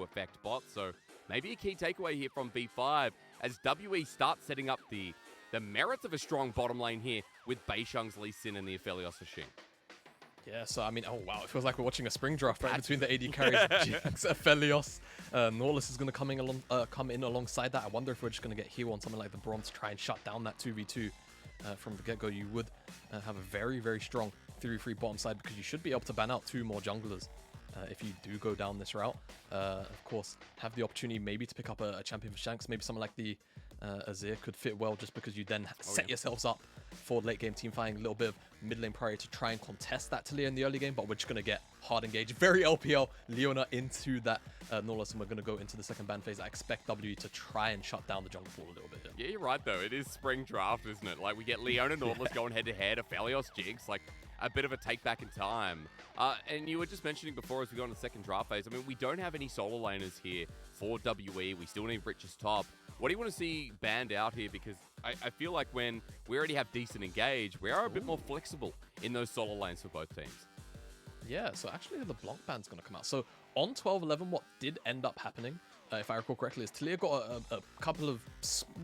affect bots. So maybe a key takeaway here from V5 as WE starts setting up the merits of a strong bottom lane here with Beishang's Lee Sin and the Aphelios machine. Yeah, so I mean, oh wow, it feels like we're watching a spring draft right between the AD carries, Jinx, Aphelios. Nautilus is going to come in alongside that. I wonder if we're just going to get heal on something like the Braum to try and shut down that 2v2 from the get-go. You would have a very, very strong 3v3 bottom side because you should be able to ban out 2 more junglers if you do go down this route. Of course, have the opportunity maybe to pick up a champion for Shanks. Maybe someone like the Azir could fit well just because you then set yourselves up for late game team fighting, a little bit of mid lane priority to try and contest that Taliyah in the early game, but we're just going to get hard engaged. Very LPL Leona into that Nautilus, and we're going to go into the second ban phase. I expect W to try and shut down the jungle pool a little bit here. Yeah, you're right though. It is spring draft, isn't it? Like we get Leona Nautilus going head to head, Aphelios Jinx, like a bit of a take back in time. And you were just mentioning before as we go into the second draft phase, I mean, we don't have any solo laners here for WE. We still need Rich's top. What do you want to see banned out here? Because I feel like when we already have decent engage, we are a bit more flexible in those solo lanes for both teams. Yeah, so actually the block ban's going to come out. So on 12-11, what did end up happening, if I recall correctly, is Taliyah got a couple of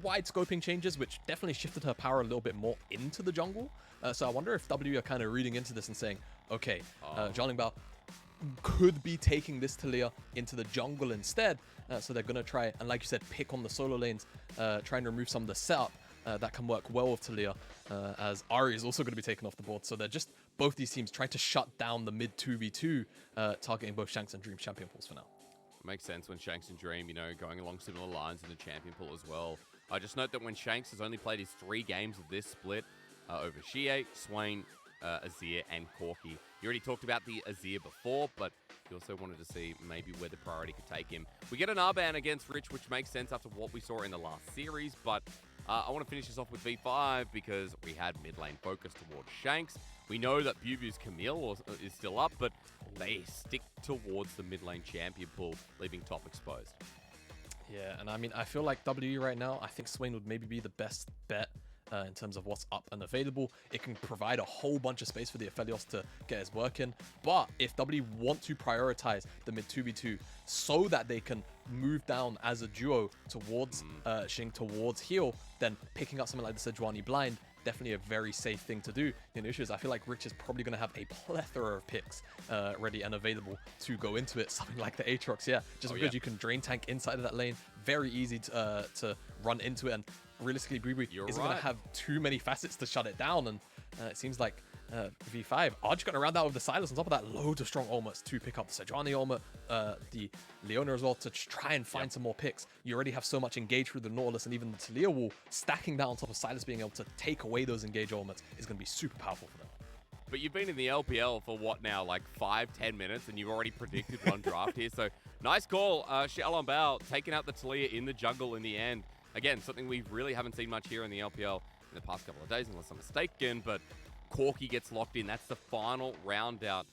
wide scoping changes, which definitely shifted her power a little bit more into the jungle. So I wonder if W are kind of reading into this and saying, okay, Zhang could be taking this Taliyah into the jungle instead. So they're going to try, and like you said, pick on the solo lanes, try and remove some of the setup that can work well with Taliyah, as Ahri is also going to be taken off the board. So they're just, both these teams trying to shut down the mid 2v2, targeting both Shanks and Dream champion pools for now. It makes sense when Shanks and Dream, you know, going along similar lines in the champion pool as well. I just note that when Shanks has only played his 3 games of this split over Xie, Swain, Azir, and Corki. You already talked about the Azir before, but you also wanted to see maybe where the priority could take him. We get an R-ban against Rich, which makes sense after what we saw in the last series, but I want to finish this off with V5 because we had mid lane focus towards Shanks. We know that BiuBiu's Camille is still up, but they stick towards the mid lane champion pool, leaving top exposed. Yeah, and I mean, I feel like W right now, I think Swain would maybe be the best bet in terms of what's up and available. It can provide a whole bunch of space for the Aphelios to get his work in. But if W want to prioritize the mid 2v2 so that they can move down as a duo towards Xing, towards heal, then picking up something like the Sejuani blind, definitely a very safe thing to do. The issue is I feel like Rich is probably going to have a plethora of picks ready and available to go into it. Something like the Aatrox, yeah. Just because you can drain tank inside of that lane. Very easy to run into it. And realistically, BiuBiu isn't going to have too many facets to shut it down. And it seems like V5 are just going to round out with the Sylas. On top of that, loads of strong ultimates to pick up the Sejuani ultimate, the Leona as well, to try and find some more picks. You already have so much engage through the Nautilus and even the Taliyah wall. Stacking that on top of Sylas being able to take away those engage ultimates is going to be super powerful for them. But you've been in the LPL for what now, like 5-10 minutes, and you've already predicted one draft here. So nice call, Xiaolongbao taking out the Taliyah in the jungle in the end. Again, something we really haven't seen much here in the LPL in the past couple of days, unless I'm mistaken. But Corki gets locked in. That's the final round out.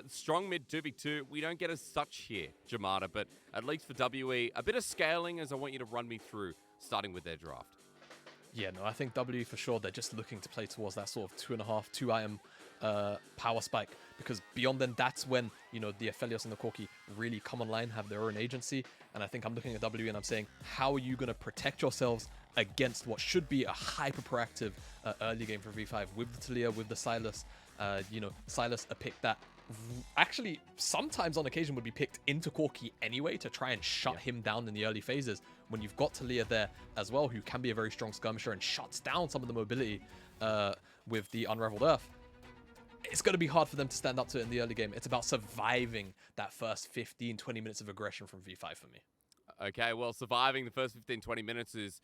Strong mid 2v2. We don't get as such here, Jamada, but at least for WE, a bit of scaling as I want you to run me through, starting with their draft. Yeah, no, I think W for sure, they're just looking to play towards that sort of 2.5, 2-item power spike, because beyond then, that's when, you know, the Aphelios and the Corki really come online, have their own agency. And I think I'm looking at W and I'm saying, how are you going to protect yourselves against what should be a hyper proactive early game for V5 with the Taliyah, with the Sylas? You know, Sylas a pick that actually sometimes on occasion would be picked into Corki anyway to try and shut him down in the early phases. When you've got Taliyah there as well, who can be a very strong skirmisher and shuts down some of the mobility with the Unraveled Earth, it's going to be hard for them to stand up to it in the early game. It's about surviving that first 15-20 minutes of aggression from V5 for me. Okay, well, surviving the first 15-20 minutes is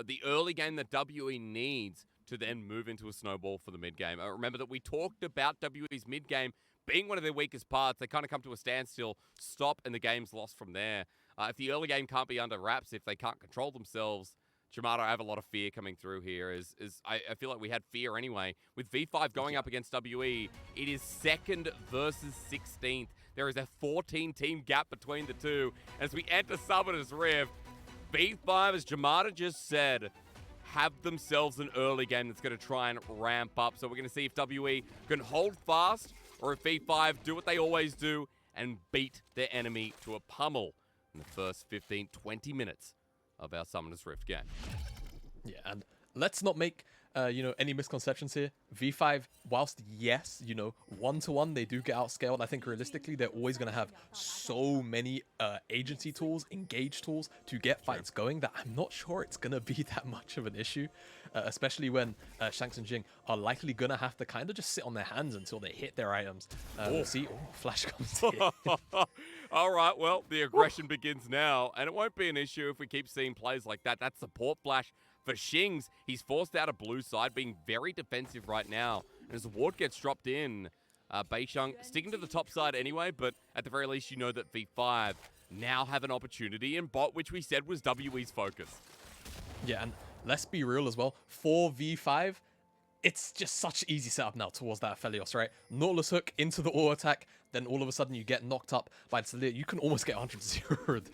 the early game that WE needs to then move into a snowball for the mid game. Remember that we talked about WE's mid game being one of their weakest parts. They kind of come to a standstill, stop, and the game's lost from there. If the early game can't be under wraps, if they can't control themselves, Jamada, I have a lot of fear coming through here. I feel like we had fear anyway. With V5 going up against WE, it is 2nd versus 16th. There is a 14-team gap between the two. As we enter Summoner's Rift, V5, as Jamada just said, have themselves an early game that's going to try and ramp up. So we're going to see if WE can hold fast or if V5 do what they always do and beat their enemy to a pummel. in the first 15, 20 minutes of our Summoner's Rift game. Yeah, and let's not make any misconceptions here. V5, whilst yes, 1-to-1 they do get outscaled, I think realistically they're always going to have so many agency tools, engage tools to get fights going that I'm not sure it's going to be that much of an issue, especially when Shanks and Jing are likely going to have to kind of just sit on their hands until they hit their items. We'll see. Oh, Flash comes in. All right, well, the aggression begins now, and it won't be an issue if we keep seeing plays like that. That support flash for Shanks, he's forced out a blue side, being very defensive right now. And as the ward gets dropped in, Beishang sticking to the top side anyway, but at the very least, you know that V5 now have an opportunity in bot, which we said was WE's focus. Yeah, and let's be real as well. For V5, it's just such easy setup now towards that Aphelios, right? Nautilus hook into the auto attack, then all of a sudden you get knocked up by Taliyah. You can almost get 100-0'd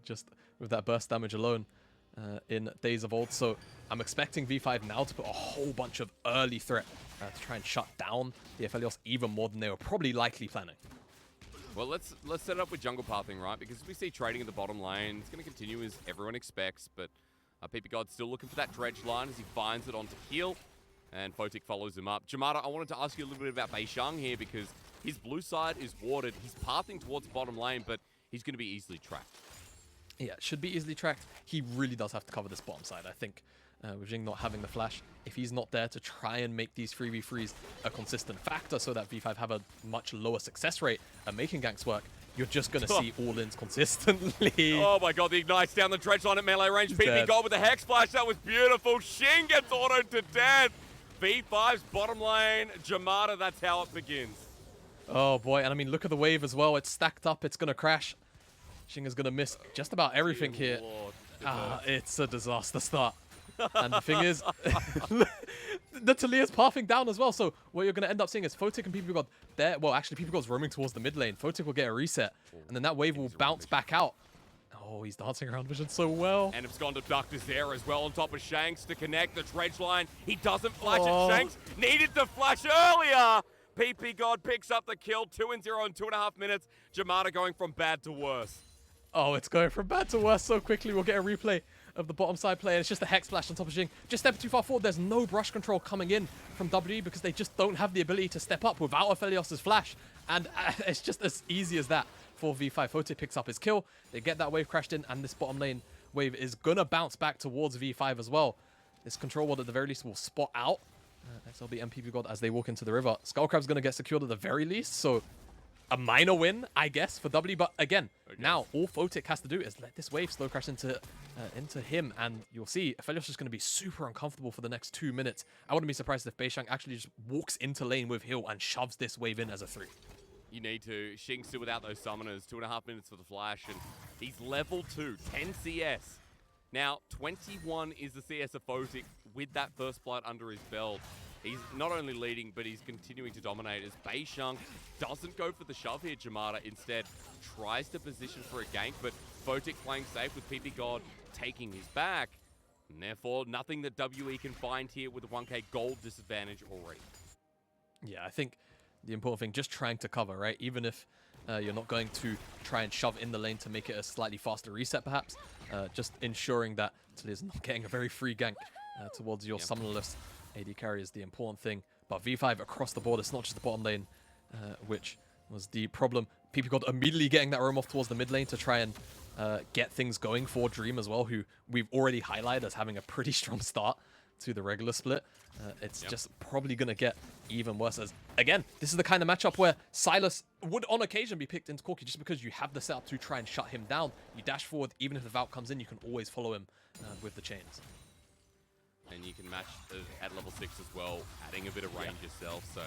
just with that burst damage alone. In days of old, so I'm expecting V5 now to put a whole bunch of early threat to try and shut down the Aphelios even more than they were probably likely planning. Well, let's set it up with jungle pathing, right? Because we see trading in the bottom lane. It's going to continue as everyone expects, but ppgod still looking for that dredge line as he finds it onto heal, and Photic follows him up. Jamada, I wanted to ask you a little bit about Beishang here because his blue side is warded. He's pathing towards the bottom lane, but he's going to be easily tracked. Yeah, should be easily tracked. He really does have to cover this bottom side, I think. With Jing not having the flash, if he's not there to try and make these 3v3s a consistent factor so that V5 have a much lower success rate at making ganks work, you're just going to see all-ins consistently. Oh my god, the Ignite's down the dredge line at melee range. ppgod with the Hex Splash, that was beautiful. Shin gets autoed to death. V5's bottom lane, Jamada, that's how it begins. Oh boy, and I mean, look at the wave as well. It's stacked up, it's going to crash. Shing is going to miss just about everything here. It's a disaster start. And the thing is, the Taliyah's pathing down as well. So what you're going to end up seeing is Photic and ppgod there. Well, actually, ppgod's roaming towards the mid lane. Photic will get a reset, and then that wave will bounce back out. Oh, he's dancing around vision so well. And it's gone to Ductor's there as well on top of Shanks to connect the dredge line. He doesn't flash it. Shanks needed to flash earlier. ppgod picks up the kill. 2-0 in 2.5 minutes. Jamada going from bad to worse. Oh, it's going from bad to worse so quickly. We'll get a replay of the bottom side play. It's just a Hex Splash on top of Jing. Just step too far forward. There's no brush control coming in from WE because they just don't have the ability to step up without Aphelios' flash. And it's just as easy as that for V5. Photic picks up his kill. They get that wave crashed in, and this bottom lane wave is going to bounce back towards V5 as well. This control ward at the very least will spot out XLB and ppgod as they walk into the river. Skullcrab's going to get secured at the very least, so a minor win, I guess, for W. But again, now all Photic has to do is let this wave slow crash into him, and you'll see Aphelios is going to be super uncomfortable for the next 2 minutes. I wouldn't be surprised if Beishang actually just walks into lane with heal and shoves this wave in as a 3. You need to. Shing still without those summoners. 2.5 minutes for the flash, and he's level 2, 10 CS. Now, 21 is the CS of Photic with that first blood under his belt. He's not only leading, but he's continuing to dominate as Beishang doesn't go for the shove here. Jamada instead tries to position for a gank, but Photic playing safe with ppgod taking his back. And therefore, nothing that WE can find here with a 1k gold disadvantage already. Yeah, I think the important thing, just trying to cover, right? Even if you're not going to try and shove in the lane to make it a slightly faster reset, perhaps. Just ensuring that Taliyah's not getting a very free gank towards your summonerless AD carry is the important thing. But V5 across the board, it's not just the bottom lane, which was the problem. ppgod immediately getting that roam off towards the mid lane to try and get things going for Dream as well, who we've already highlighted as having a pretty strong start to the regular split. It's just probably going to get even worse as, again, this is the kind of matchup where Sylas would on occasion be picked into Corki just because you have the setup to try and shut him down. You dash forward, even if the Valk comes in, you can always follow him with the chains. And you can match at level 6 as well, adding a bit of range yourself. So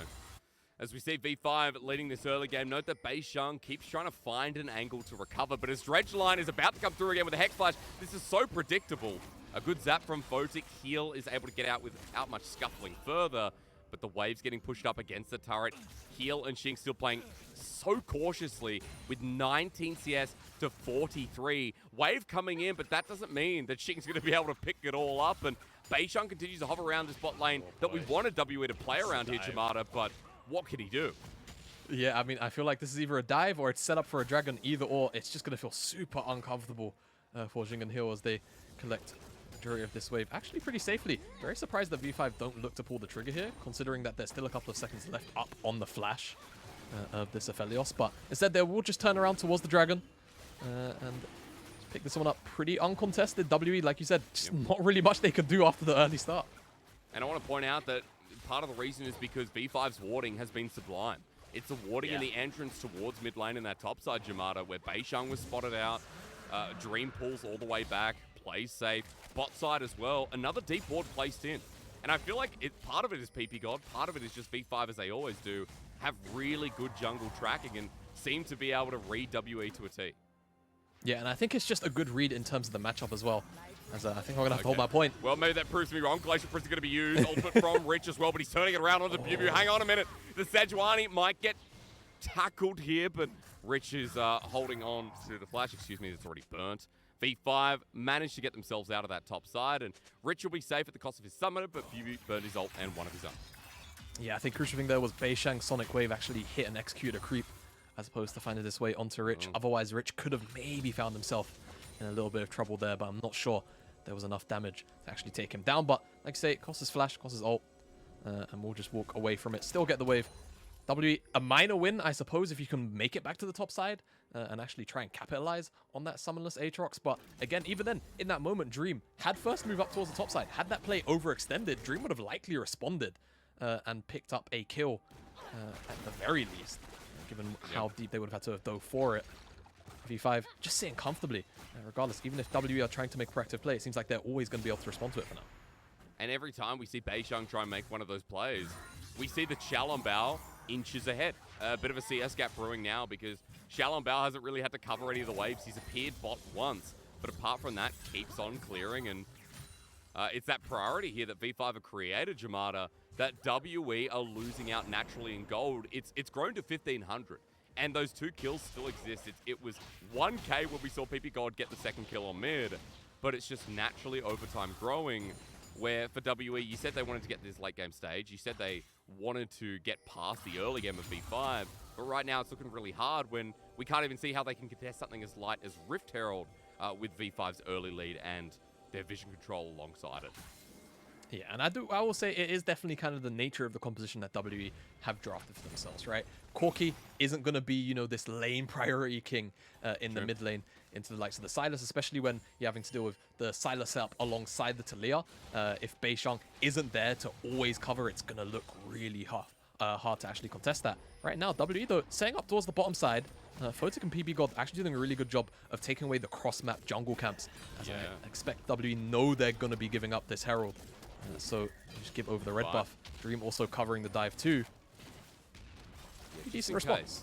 as we see V5 leading this early game, note that Beishang keeps trying to find an angle to recover, but his dredge line is about to come through again with a Hex Splash. This is so predictable. A good zap from Photic. Heal is able to get out without much scuffling further, but the wave's getting pushed up against the turret. Heal and Shanks still playing so cautiously with 19 CS to 43. Wave coming in, but that doesn't mean that Shanks is going to be able to pick it all up, and Beishang continues to hover around this bot lane that we wanted WE to play around here, Jamada, but what can he do? Yeah, I mean, I feel like this is either a dive or it's set up for a dragon. Either or, it's just going to feel super uncomfortable for Jing and Hill as they collect the majority of this wave. Actually, pretty safely. Very surprised that V5 don't look to pull the trigger here, considering that there's still a couple of seconds left up on the flash of this Aphelios. But instead, they will just turn around towards the dragon and pick this one up pretty uncontested. WE, like you said, just not really much they could do after the early start. And I want to point out that part of the reason is because V5's warding has been sublime. It's a warding in the entrance towards mid lane in that topside Jamada, where Beishang was spotted out. Dream pulls all the way back, plays safe. Bot side as well, another deep ward placed in. And I feel like part of it is ppgod, part of it is just V5, as they always do, have really good jungle tracking and seem to be able to read WE to a T. Yeah, and I think it's just a good read in terms of the matchup as well. As I think I'm going to have to hold my point. Well, maybe that proves me wrong. Glacial Prince is going to be used. Ultimate from Rich as well, but he's turning it around onto BiuBiu. Hang on a minute. The Sejuani might get tackled here, but Rich is holding on to the flash. Excuse me, it's already burnt. V5 managed to get themselves out of that top side, and Rich will be safe at the cost of his summoner, but BiuBiu burned his ult and one of his own. Yeah, I think crucial thing there was Beishang Sonic Wave actually hit and execute a creep, as opposed to finding this way onto Rich. Otherwise, Rich could have maybe found himself in a little bit of trouble there, but I'm not sure there was enough damage to actually take him down. But like I say, it costs his flash, costs his ult, and we'll just walk away from it. Still get the wave. WE, a minor win, I suppose, if you can make it back to the top side and actually try and capitalize on that summonless Aatrox. But again, even then, in that moment, Dream had first move up towards the top side. Had that play overextended, Dream would have likely responded and picked up a kill at the very least, given how deep they would have had to have dove for it. V5 just sitting comfortably, regardless. Even if WE are trying to make proactive play, it seems like they're always going to be able to respond to it for now. And every time we see Beishang try and make one of those plays, we see the Xiaolongbao inches ahead. A bit of a CS gap brewing now because Xiaolongbao hasn't really had to cover any of the waves. He's appeared bot once, but apart from that, keeps on clearing. And it's that priority here that V5 have created, Jamada, that WE are losing out naturally in gold. It's grown to 1,500. And those 2 kills still exist. It was 1k when we saw ppgod get the second kill on mid, but it's just naturally over time growing, where for WE, you said they wanted to get to this late game stage. You said they wanted to get past the early game of V5, but right now it's looking really hard when we can't even see how they can contest something as light as Rift Herald with V5's early lead and their vision control alongside it. Yeah, and I will say it is definitely kind of the nature of the composition that WE have drafted for themselves, right? Corki isn't going to be, you know, this lane priority king in the mid lane into the likes of the Sylas, especially when you're having to deal with the Sylas setup alongside the Taliyah. If Beishang isn't there to always cover, it's going to look really hard to actually contest that. Right now, WE, though, setting up towards the bottom side, Photic and ppgod actually doing a really good job of taking away the cross-map jungle camps. As I expect WE know they're going to be giving up this Herald. So just give over the red buff. Dream also covering the dive too. Decent response.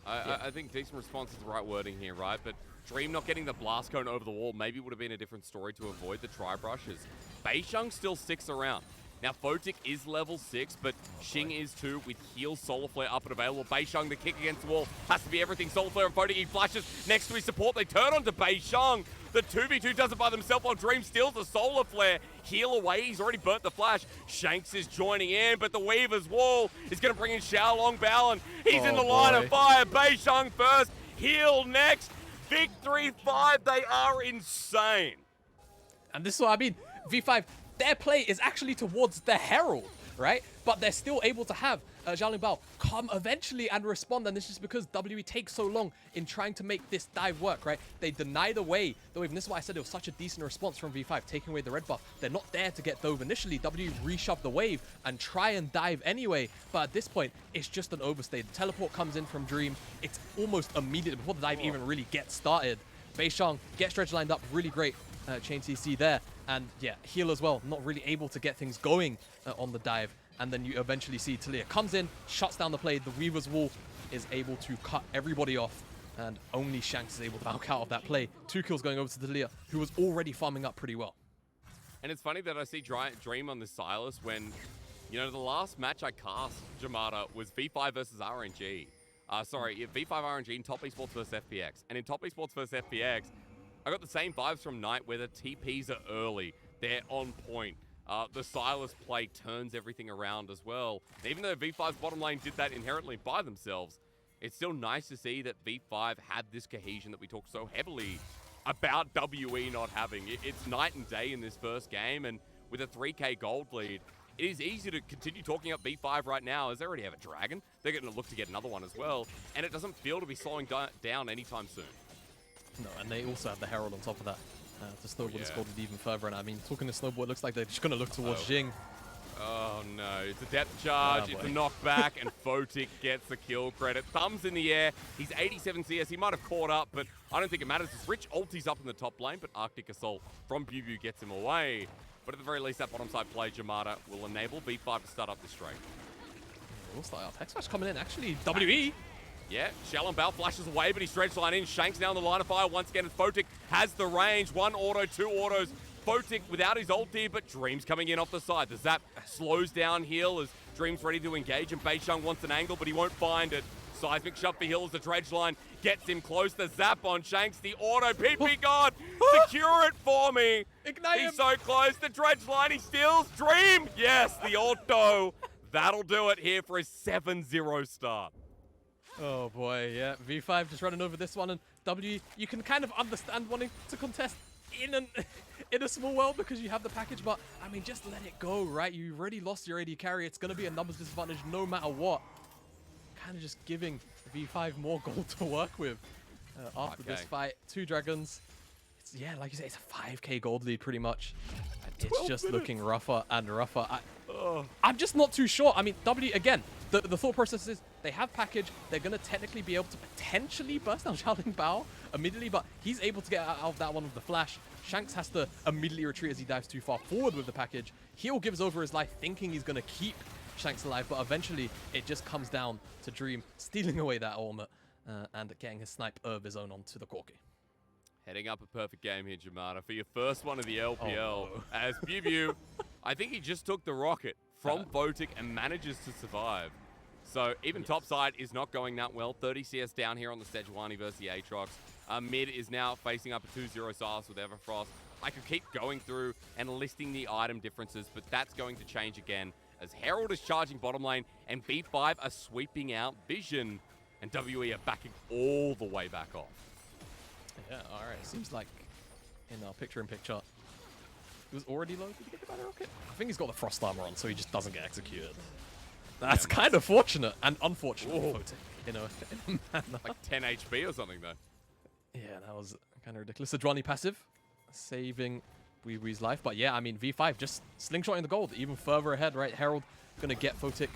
I think decent response is the right wording here, right? But Dream not getting the blast cone over the wall maybe would have been a different story to avoid the tri-brushes. Beishang still sticks around. Now, Photic is level 6, but Xing is too, with heal Solar Flare up and available. Beishang, the kick against the wall, has to be everything. Solar Flare and Photic, he flashes next to his support. They turn onto Beishang. The 2v2 does it by themselves while Dream steals the Solar Flare. Heal away, he's already burnt the flash. Shanks is joining in, but the Weaver's Wall is going to bring in Xiaolongbao, and he's in the line of fire. Beishang first, heal next. Victory 5, they are insane. And this is what I mean. V5, their play is actually towards the Herald, right? But they're still able to have Xiaolongbao come eventually and respond, and this is because WE takes so long in trying to make this dive work, right? They deny the wave. And this is why I said it was such a decent response from V5, taking away the red buff. They're not there to get dove initially. WE reshoved the wave and try and dive anyway, but at this point, it's just an overstay. The teleport comes in from Dream. It's almost immediate before the dive even really gets started. Beishang gets dredge lined up, really great chain CC there. And yeah, heal as well, not really able to get things going on the dive. And then you eventually see Taliyah comes in, shuts down the play. The Weaver's Wall is able to cut everybody off, and only Shanks is able to back out of that play. 2 kills going over to Taliyah, who was already farming up pretty well. And it's funny that I see Dream on the Sylas when, you know, the last match I cast Jamada was V5 versus RNG. V5 RNG in Top Esports versus FPX. And in Top Esports versus FPX, I got the same vibes from Knight where the TPs are early. They're on point. The Sylas play turns everything around as well. And even though V5's bottom lane did that inherently by themselves, it's still nice to see that V5 had this cohesion that we talked so heavily about WE not having. It's night and day in this first game, and with a 3k gold lead, it is easy to continue talking up V5 right now as they already have a dragon. They're going to look to get another one as well, and it doesn't feel to be slowing down anytime soon. No, and they also have the Herald on top of that to snowball this gold lead even further. And I mean, talking to snowball, it looks like they're just going to look towards Jing. Oh no, it's a depth charge, it's a knockback, and Photic gets the kill credit. Thumbs in the air, he's 87 CS, he might have caught up, but I don't think it matters. His Rich ulti's up in the top lane, but Arctic Assault from BiuBiu gets him away. But at the very least, that bottom side play, Jamada, will enable V5 to start up this straight. We'll start up. X-Flash coming in, actually, WE. Yeah, Shell and Bell flashes away, but he's stretch line in. Shanks now in the line of fire once again as Photic has the range. One auto, two autos. Photic without his ulti, but Dream's coming in off the side. The zap slows down heal as Dream's ready to engage, and Beishang wants an angle, but he won't find it. Seismic shot for heal as the dredge line gets him close. The zap on Shanks, the auto, ppgod, secure it for me. Ignite He's him. so close, the dredge line, he steals. Dream, yes, the auto. That'll do it here for a 7-0 start. Oh boy, yeah. V5 just running over this one, and W, you can kind of understand wanting to contest in a small world because you have the package, but I mean, just let it go, right? You already lost your AD carry. It's going to be a numbers disadvantage no matter what. Kind of just giving V5 more gold to work with after this fight. 2 dragons. Yeah, like you say, it's a 5k gold lead pretty much. It's just looking rougher and rougher. I'm just not too sure. I mean, W, again, the thought process is they have package. They're going to technically be able to potentially burst down Shaolin Bao immediately, but he's able to get out of that one with the flash. Shanks has to immediately retreat as he dives too far forward with the package. Heal gives over his life thinking he's going to keep Shanks alive, but eventually it just comes down to Dream stealing away that ultimate and getting his snipe of his own onto the Corki. Heading up a perfect game here, Jamada, for your first one of the LPL. As BiuBiu, I think he just took the rocket from Photic and manages to survive. So even topside is not going that well. 30 CS down here on the Sejuani versus the Aatrox. Mid is now facing up a 2-0 Sylas with Everfrost. I could keep going through and listing the item differences, but that's going to change again as Herald is charging bottom lane and B5 are sweeping out Vision, and WE are backing all the way back off. Yeah, alright. Seems like in our picture-in-picture, he was already low. Did he get the battle rocket? I think he's got the frost armor on, so he just doesn't get executed. That's kind of fortunate and unfortunate for Photic, you know. Like 10 HP or something, though. Yeah, that was kind of ridiculous. Sejuani passive, saving BiuBiu's life. But yeah, I mean, V5 just slingshotting the gold even further ahead, right? Herald going to get Photic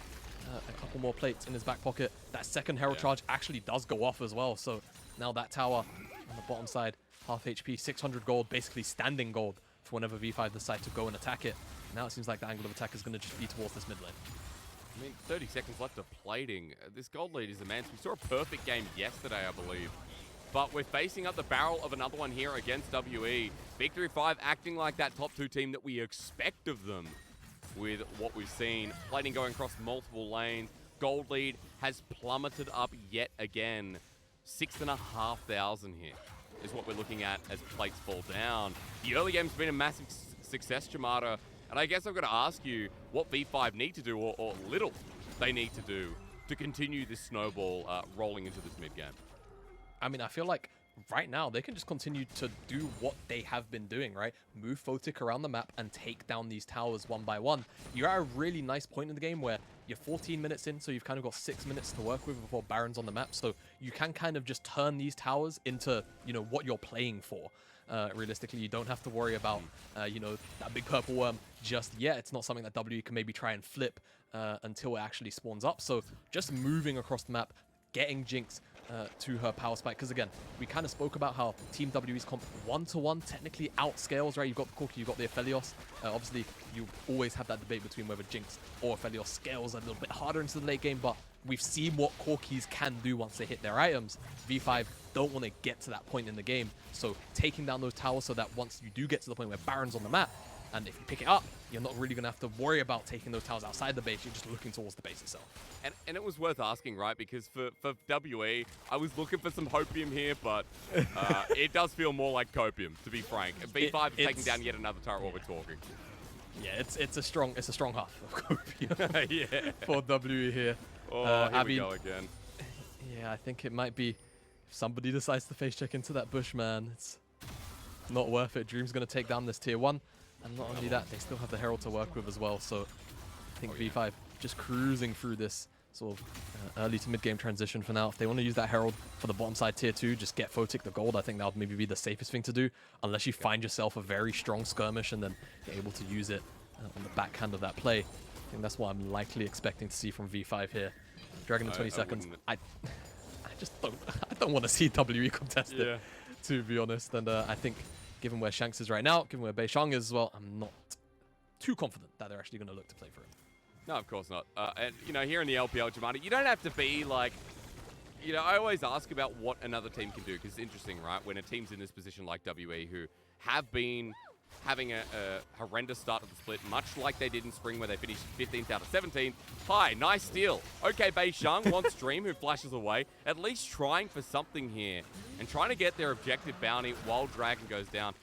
a couple more plates in his back pocket. That second Herald charge actually does go off as well. So now that tower on the bottom side, half HP, 600 gold, basically standing gold for whenever V5 decide to go and attack it. Now it seems like the angle of attack is going to just be towards this mid lane. I mean, 30 seconds left of plating. This gold lead is immense. We saw a perfect game yesterday, I believe. But we're facing up the barrel of another one here against WE. Victory 5 acting like that top 2 team that we expect of them with what we've seen. Plating going across multiple lanes. Gold lead has plummeted up yet again. 6,500 here is what we're looking at as plates fall down. The early game's been a massive success, Jamada. And I guess I've got to ask you what V5 need to do, or little they need to do, to continue this snowball rolling into this mid game. I mean, I feel like right now they can just continue to do what they have been doing, right? Move Photic around the map and take down these towers one by one. You're at a really nice point in the game where you're 14 minutes in, so you've kind of got 6 minutes to work with before Baron's on the map. So you can kind of just turn these towers into, you know, what you're playing for. Realistically, you don't have to worry about, you know, that big purple worm just yet. It's not something that W can maybe try and flip until it actually spawns up. So just moving across the map, getting Jinx to her power spike. Because again, we kind of spoke about how Team WE's comp 1-to-1 technically outscales, right? You've got the Corki, you've got the Aphelios. Obviously, you always have that debate between whether Jinx or Aphelios scales a little bit harder into the late game, but we've seen what Corkis can do once they hit their items. V5 don't want to get to that point in the game, so taking down those towers so that once you do get to the point where Baron's on the map, and if you pick it up, you're not really going to have to worry about taking those towers outside the base. You're just looking towards the base itself. And it was worth asking, right? Because for WE, I was looking for some hopium here, but it does feel more like copium, to be frank. B5 is taking down yet another turret while we're talking. Yeah, it's a strong half of Corki Yeah. for WE here. Oh, here we go again. Yeah, I think it might be if somebody decides to face check into that bush, man. It's not worth it. Dream's going to take down this tier 1. And not only that, they still have the Herald to work with as well. So I think V5 just cruising through this sort of early to mid-game transition for now. If they want to use that Herald for the bottom side tier 2, just get Photic the gold. I think that would maybe be the safest thing to do, unless you find yourself a very strong skirmish and then you're able to use it on the backhand of that play. I think that's what I'm likely expecting to see from V5 here. Dragon in 20 seconds. I just don't want to see WE contest it, to be honest. And I think given where Shanks is right now, given where Beishang is as well, I'm not too confident that they're actually going to look to play for him. No, of course not. And, you know, here in the LPL, Jamada, you don't have to be like, you know, I always ask about what another team can do, because it's interesting, right? When a team's in this position like WE, who have been having a horrendous start to the split, much like they did in spring where they finished 15th out of 17th. Hi, nice steal. Okay, Beishang wants Dream, who flashes away, at least trying for something here and trying to get their objective bounty while Dragon goes down.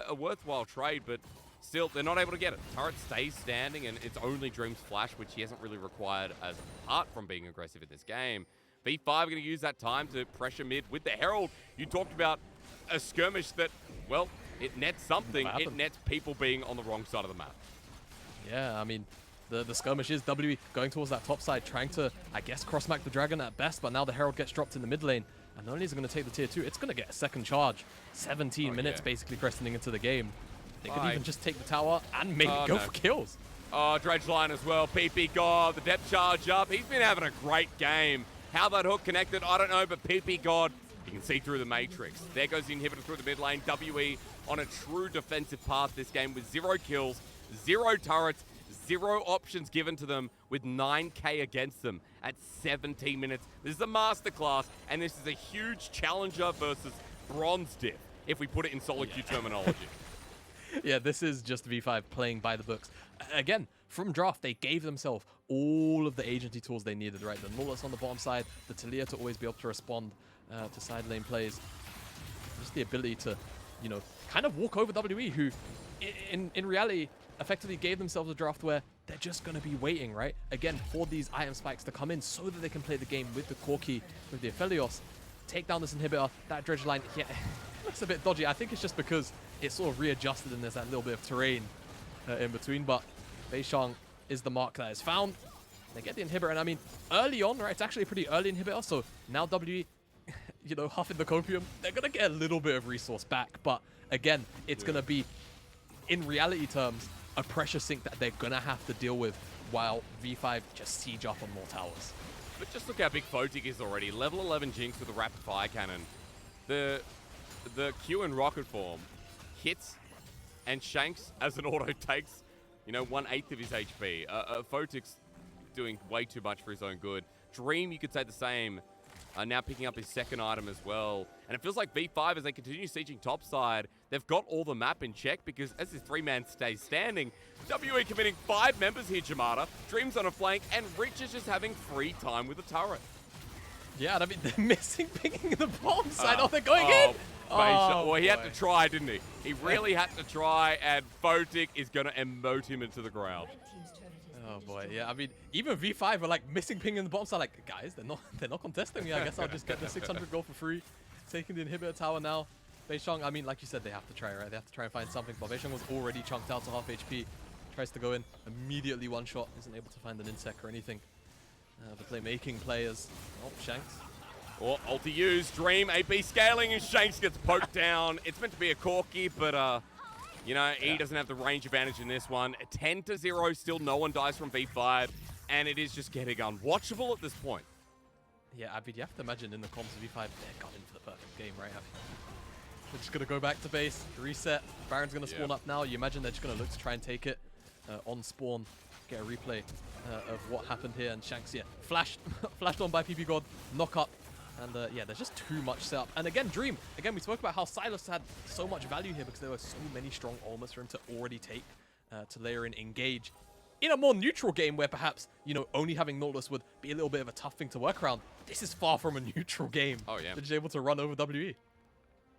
A worthwhile trade, but still, they're not able to get it. Turret stays standing, and it's only Dream's flash, which he hasn't really required as apart from being aggressive in this game. V5 are going to use that time to pressure mid with the Herald. You talked about a skirmish that, well, it nets something. It nets people being on the wrong side of the map. Yeah, I mean, the skirmish is WE going towards that top side, trying to, I guess, cross-mac the Dragon at best, but now the Herald gets dropped in the mid lane. And not only is it going to take the tier 2, it's going to get a second charge. 17 minutes basically cresting into the game. They could even just take the tower and maybe go for kills. Oh, Dredge line as well. ppgod, the depth charge up. He's been having a great game. How that hook connected, I don't know, but ppgod, you can see through the matrix. There goes the inhibitor through the mid lane. WE on a true defensive path this game with 0 kills, 0 turrets, 0 options given to them with 9k against them at 17 minutes. This is a masterclass, and this is a huge challenger versus bronze diff, if we put it in solo queue terminology. Yeah, this is just V5 playing by the books. Again, from draft, they gave themselves all of the agency tools they needed, right? The Nautilus on the bottom side, the Taliyah to always be able to respond to side lane plays. Just the ability to, you know, kind of walk over WE, who in reality effectively gave themselves a draft where they're just going to be waiting, right? Again, for these item spikes to come in so that they can play the game with the Corki, with the Aphelios, take down this inhibitor. That dredge line, yeah, looks a bit dodgy. I think it's just because it's sort of readjusted and there's that little bit of terrain in between, but Beishang is the mark that is found. They get the inhibitor, and I mean, early on, right, it's actually a pretty early inhibitor, so now WE, you know, huffing the copium, they're going to get a little bit of resource back, but again, it's going to be, in reality terms, a pressure sink that they're going to have to deal with while V5 just siege up on more towers. But just look how big Photic is already. Level 11 Jinx with a rapid fire cannon. The Q in rocket form hits, and Shanks, as an auto, takes, you know, 1/8 of his HP. Photic's doing way too much for his own good. Dream, you could say the same. Now picking up his second item as well. And it feels like V5, as they continue sieging topside, they've got all the map in check, because as this 3-man stays standing, WE committing 5 members here, Jamada. Dream's on a flank, and Rich is just having free time with the turret. Yeah, and I mean, they're missing picking the bottom side. Oh, they're going in! Well, he had to try, didn't he? He really had to try, and Photic is going to emote him into the ground. Oh boy, yeah. I mean, even V5 are like missing ping in the bottom side. Like, guys, they're not contesting me. I guess I'll just get the 600 gold for free. Taking the inhibitor tower now. Beishang, I mean, like you said, they have to try, right? They have to try and find something. But Beishang was already chunked out to half HP. Tries to go in, immediately one shot. Isn't able to find an insect or anything. The playmaking players. Oh, Shanks. Well, ulti used. Dream AP scaling, and Shanks gets poked down. It's meant to be a Corki, but you know, he doesn't have the range advantage in this one. 10-0, still no one dies from V5, and it is just getting unwatchable at this point. Yeah, I mean, you have to imagine in the comms of V5, they're gunning for the perfect game, right? They're just going to go back to base, reset. Baron's going to spawn up now. You imagine they're just going to look to try and take it on spawn, get a replay of what happened here. And Shanks, flashed on by ppgod, knock up. And yeah, there's just too much setup. And again, Dream. Again, we spoke about how Sylas had so much value here because there were so many strong ultimates for him to already take to layer in engage. In a more neutral game where perhaps, you know, only having Nautilus would be a little bit of a tough thing to work around, this is far from a neutral game. Oh, yeah. They're just able to run over WE.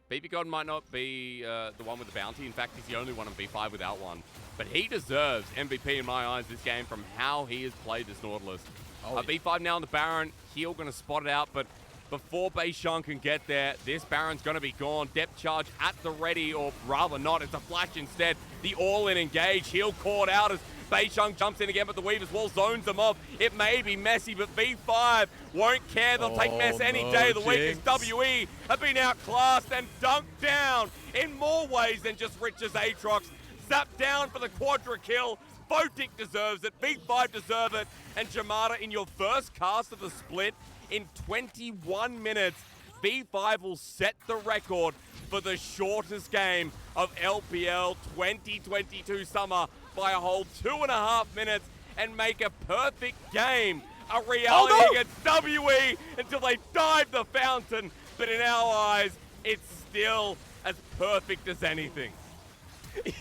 ppgod might not be the one with the bounty. In fact, he's the only one on V5 without one. But he deserves MVP in my eyes this game from how he has played this Nautilus. Oh, V5 now on the Baron. Heal going to spot it out, but before Beishang can get there, this Baron's going to be gone. Depth charge at the ready, or rather not. It's a flash instead. The all-in engage. Heal caught out as Beishang jumps in again, but the Weaver's Wall zones them off. It may be messy, but V5 won't care. They'll take mess any day. The weakest WE have been outclassed and dunked down in more ways than just Rich's Aatrox. Zapped down for the quadra kill. Photic deserves it. V5 deserve it. And Jamada, in your first cast of the split, in 21 minutes, V5 will set the record for the shortest game of LPL 2022 summer by a whole 2.5 minutes and make a perfect game a reality against WE until they dive the fountain. But in our eyes, it's still as perfect as anything.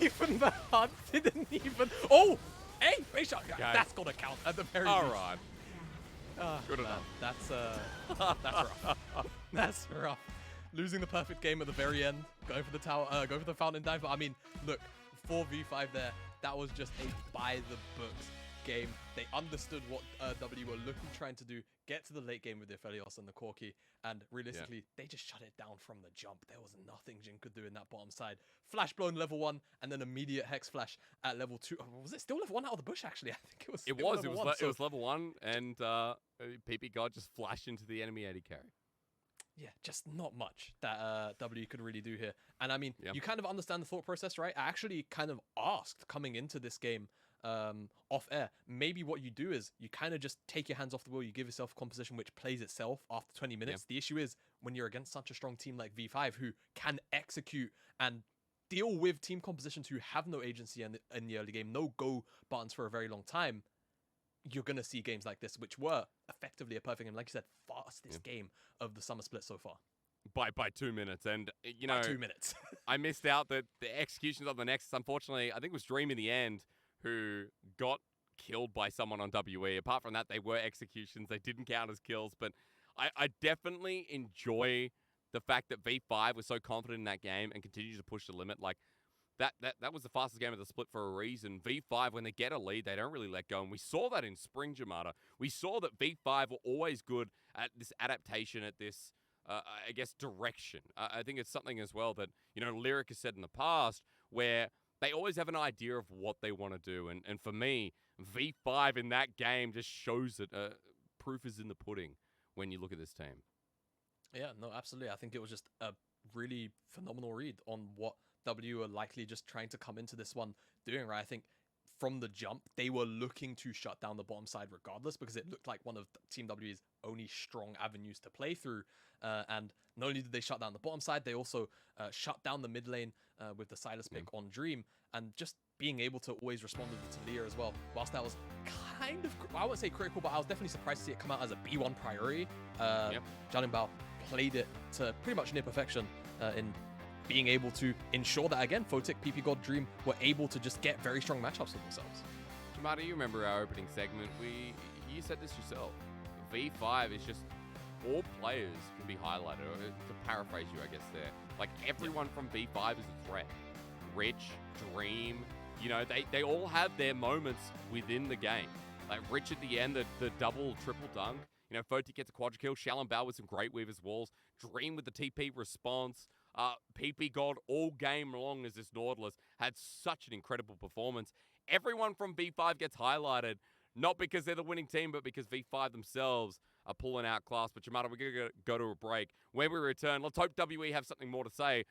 Even the HUD didn't even... Oh! Hey, Beishang! That's got to count at the very least. All right. Good enough. That's rough. That's rough. Losing the perfect game at the very end, going for the tower, going for the fountain dive. I mean, look, for V5 there, that was just a by-the-books game. They understood what W were trying to do, get to the late game with the Aphelios and the Corki, and realistically, they just shut it down from the jump. There was nothing Jin could do in that bottom side. Flash blown level 1, and then immediate Hex Flash at level 2. Oh, was it still level 1 out of the bush, actually? I think it was. It was level 1, and ppgod just flashed into the enemy AD carry. Yeah, just not much that W could really do here. And I mean, you kind of understand the thought process, right? I actually kind of asked coming into this game off air, maybe what you do is you kind of just take your hands off the wheel, you give yourself a composition which plays itself after 20 minutes. The issue is when you're against such a strong team like V5 who can execute and deal with team compositions who have no agency in the early game, no go buttons for a very long time, you're going to see games like this, which were effectively a perfect game. Like you said, fastest game of the summer split so far. By 2 minutes. And, you know, 2 minutes. I missed out that the executions on the Nexus, unfortunately, I think it was Dream in the end who got killed by someone on WE. Apart from that, they were executions. They didn't count as kills. But I definitely enjoy the fact that V5 was so confident in that game and continued to push the limit. Like, that was the fastest game of the split for a reason. V5, when they get a lead, they don't really let go. And we saw that in Spring Jamada. We saw that V5 were always good at this adaptation, at this, I guess, direction. I think it's something as well that, you know, Lyric has said in the past, where they always have an idea of what they want to do. And for me, V5 in that game just shows that proof is in the pudding when you look at this team. Yeah, no, absolutely. I think it was just a really phenomenal read on what W are likely just trying to come into this one doing, right? I think from the jump, they were looking to shut down the bottom side regardless, because it looked like one of Team W's only strong avenues to play through. And not only did they shut down the bottom side, they also shut down the mid lane with the Sylas pick on Dream, and just being able to always respond with the Taliyah as well. Whilst that was kind of, I wouldn't say critical, but I was definitely surprised to see it come out as a B1 priority. BiuBiu played it to pretty much near perfection in being able to ensure that, again, Photic, ppgod, Dream were able to just get very strong matchups for themselves. Jamada, you remember our opening segment. You said this yourself. V5 is just all players can be highlighted. Or to paraphrase you, I guess there. Like, everyone from V5 is a threat. Rich, Dream, you know, they all have their moments within the game. Like Rich at the end, the double, triple dunk. You know, Photic gets a quadra kill. Shalom with some great Weaver's Walls. Dream with the TP response. ppgod all game long as this Nautilus had such an incredible performance. Everyone from V5 gets highlighted, not because they're the winning team, but because V5 themselves are pulling out class. But Jamada, we're going to go to a break. When we return, let's hope WE have something more to say.